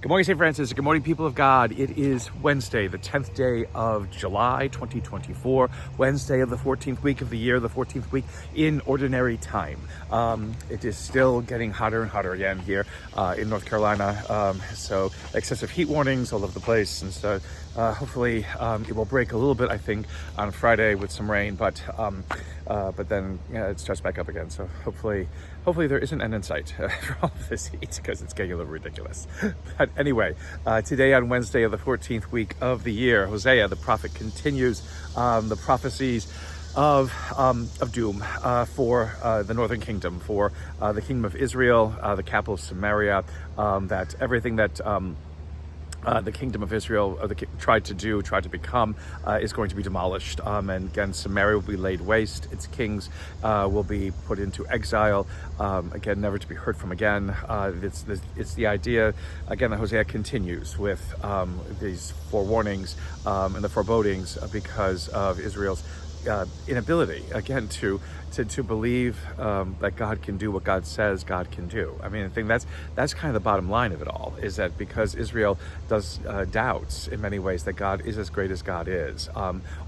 Good morning, St. Francis. Good morning, people of God. It is Wednesday, the 10th day of July, 2024. Wednesday of the 14th week of the year, the 14th week in ordinary time. It is still getting hotter and hotter again here in North Carolina. So excessive heat warnings all over the place. And so hopefully it will break a little bit, I think, on Friday with some rain. But then it starts back up again. So hopefully there is an end in sight for all of this heat, because it's getting a little ridiculous. But anyway, today on Wednesday of the 14th week of the year, Hosea, the prophet, continues the prophecies of doom for the northern kingdom, for the kingdom of Israel, the capital of Samaria, that everything that the kingdom of Israel tried to become is going to be demolished. And again, Samaria will be laid waste. Its kings will be put into exile, again, never to be heard from again. It's the idea, again, that Hosea continues with these forewarnings and the forebodings because of Israel's inability, again, to believe that God can do what God says God can do. I mean, I think that's kind of the bottom line of it all, is that because Israel doubts in many ways that God is as great as God is,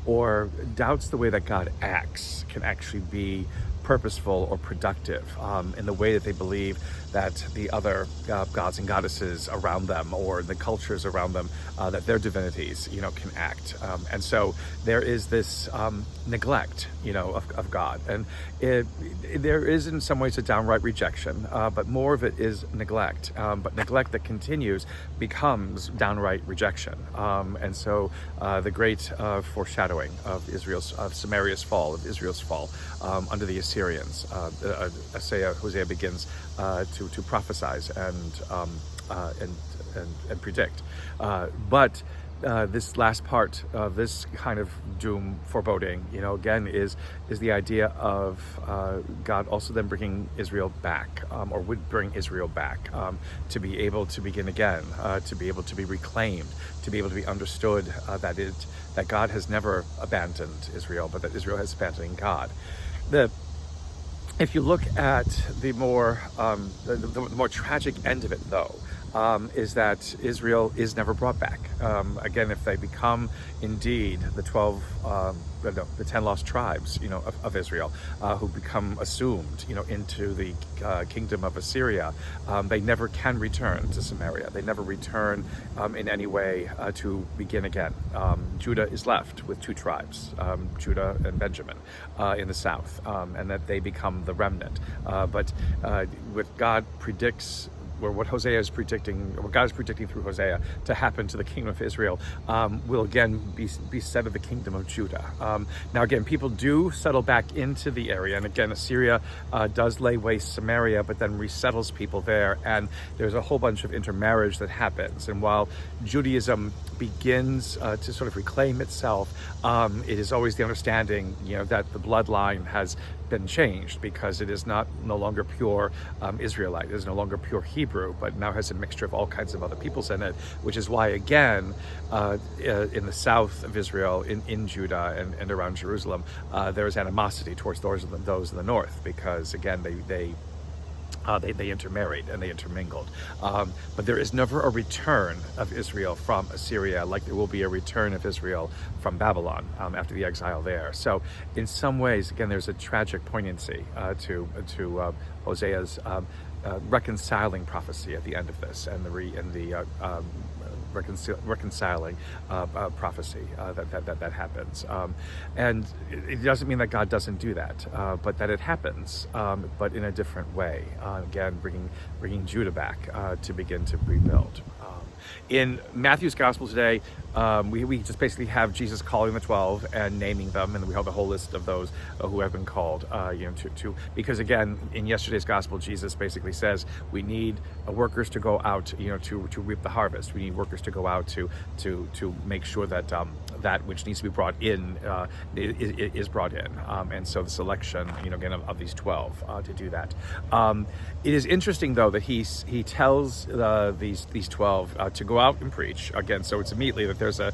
or doubts the way that God acts can actually be purposeful or productive in the way that they believe that the other gods and goddesses around them, or the cultures around them, that their divinities, can act. And so there is this neglect, of God. And there is in some ways a downright rejection, but more of it is neglect. But neglect that continues becomes downright rejection. And so the great foreshadowing of Samaria's fall, of Israel's fall under the Assyrians, Hosea begins to prophesize and predict. But this last part of this kind of doom foreboding, again, is the idea of God also then bringing Israel back, or would bring Israel back, to be able to begin again, to be able to be reclaimed, to be able to be understood that God has never abandoned Israel, but that Israel has abandoned God. If you look at the more tragic end of it, though, is that Israel is never brought back. Again, if they become indeed the 10 lost tribes, of Israel, who become assumed, into the kingdom of Assyria, they never can return to Samaria. They never return in any way to begin again. Judah is left with two tribes, Judah and Benjamin, in the south, and that they become the remnant. But what God predicts, or what Hosea is predicting, or what God is predicting through Hosea to happen to the kingdom of Israel, will again be said of the kingdom of Judah. Now again, people do settle back into the area, and again, Assyria does lay waste Samaria, but then resettles people there, and there's a whole bunch of intermarriage that happens. And while Judaism begins to sort of reclaim itself, it is always the understanding, that the bloodline has been changed, because it is no longer pure Israelite. It is no longer pure Hebrew, but now has a mixture of all kinds of other peoples in it, which is why, again, in the south of Israel, in Judah and around Jerusalem, there is animosity towards those in the north, because again, they intermarried and they intermingled. But there is never a return of Israel from Assyria, like there will be a return of Israel from Babylon after the exile there. So in some ways, again, there's a tragic poignancy to Hosea's reconciling prophecy at the end of this, and the reconciling prophecy that happens. And it doesn't mean that God doesn't do that, but that it happens, but in a different way. Again, bringing Judah back to begin to rebuild. In Matthew's gospel today, we just basically have Jesus calling the 12 and naming them, and we have the whole list of those who have been called, because again, in yesterday's gospel, Jesus basically says we need workers to go out, to reap the harvest. We need workers to go out to make sure that that which needs to be brought in is brought in. And so the selection, again, of these 12 to do that. It is interesting, though, that he tells these 12 to go out and preach again. So it's immediately that there's a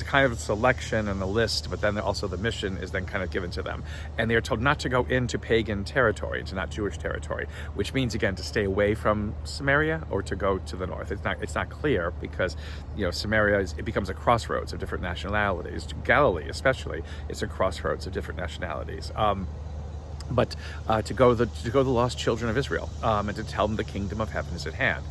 kind of selection and a list, but then also the mission is then kind of given to them, and they are told not to go into pagan territory, into not Jewish territory, which means again to stay away from Samaria or to go to the north. It's not clear, because Samaria it becomes a crossroads of different nationalities. Galilee, especially, is a crossroads of different nationalities. But to go the lost children of Israel, and to tell them the kingdom of heaven is at hand.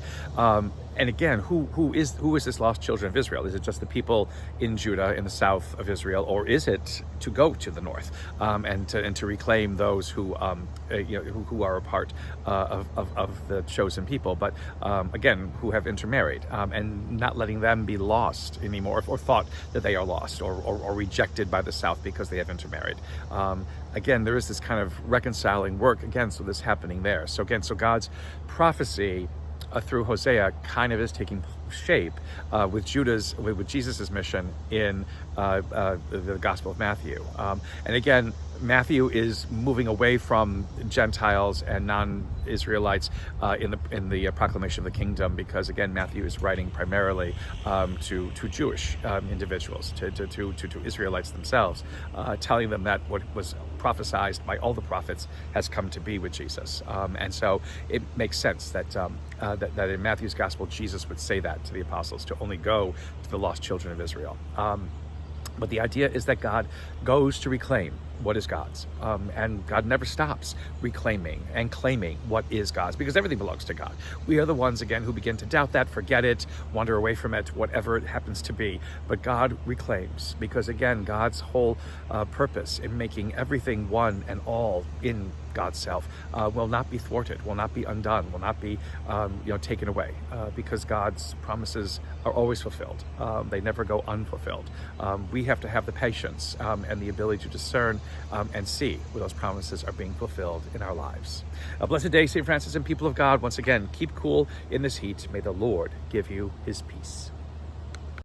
And again, who is this lost children of Israel? Is it just the people in Judah, in the south of Israel, or is it to go to the north and to reclaim those who who are a part of the chosen people, but again, who have intermarried, and not letting them be lost anymore, or thought that they are lost or rejected by the south because they have intermarried. Again, there is this kind of reconciling work again, so this happening there. So God's prophecy through Hosea kind of is taking shape with Jesus's mission in the Gospel of Matthew. And again, Matthew is moving away from Gentiles and non-Israelites in the proclamation of the kingdom, because again, Matthew is writing primarily to Jewish individuals, to Israelites themselves, telling them that what was prophesied by all the prophets has come to be with Jesus. And so it makes sense that in Matthew's gospel, Jesus would say that to the apostles, to only go to the lost children of Israel. But the idea is that God goes to reclaim what is God's. And God never stops reclaiming and claiming what is God's, because everything belongs to God. We are the ones, again, who begin to doubt that, forget it, wander away from it, whatever it happens to be. But God reclaims, because again, God's whole purpose in making everything one and all in God's self will not be thwarted, will not be undone, will not be taken away, because God's promises are always fulfilled. They never go unfulfilled. We have to have the patience and the ability to discern and see where those promises are being fulfilled in our lives. A blessed day, St. Francis and people of God. Once again, keep cool in this heat. May the Lord give you his peace.